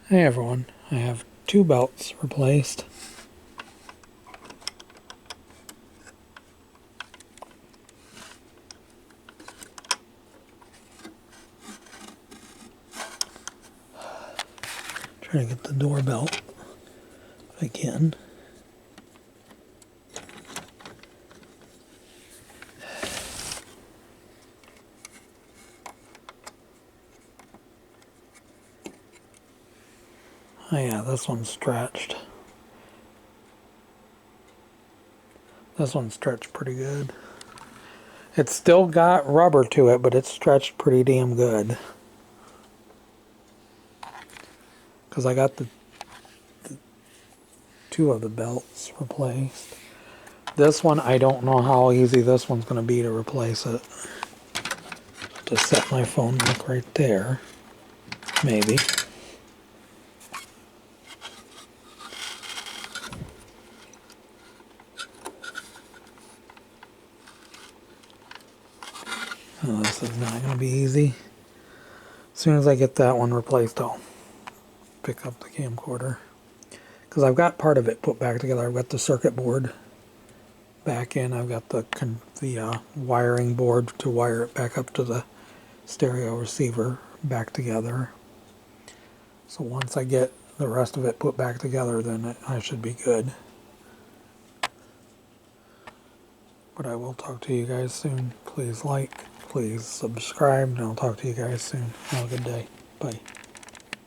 Hey everyone, I have two belts replaced. Trying to get the door belt if I can. Oh yeah, this one's stretched. This one's stretched pretty good. It's still got rubber to it, but it's stretched pretty damn good. Because I got the two of the belts replaced. This one, I don't know how easy this one's going to be to replace it. To set my phone back right there. Maybe. Oh, this is not going to be easy. As soon as I get that one replaced, I'll pick up the camcorder. Because I've got part of it put back together. I've got the circuit board back in. I've got the wiring board to wire it back up to the stereo receiver back together. So once I get the rest of it put back together, then I should be good. But I will talk to you guys soon. Please like, please subscribe, and I'll talk to you guys soon. Have a good day. Bye.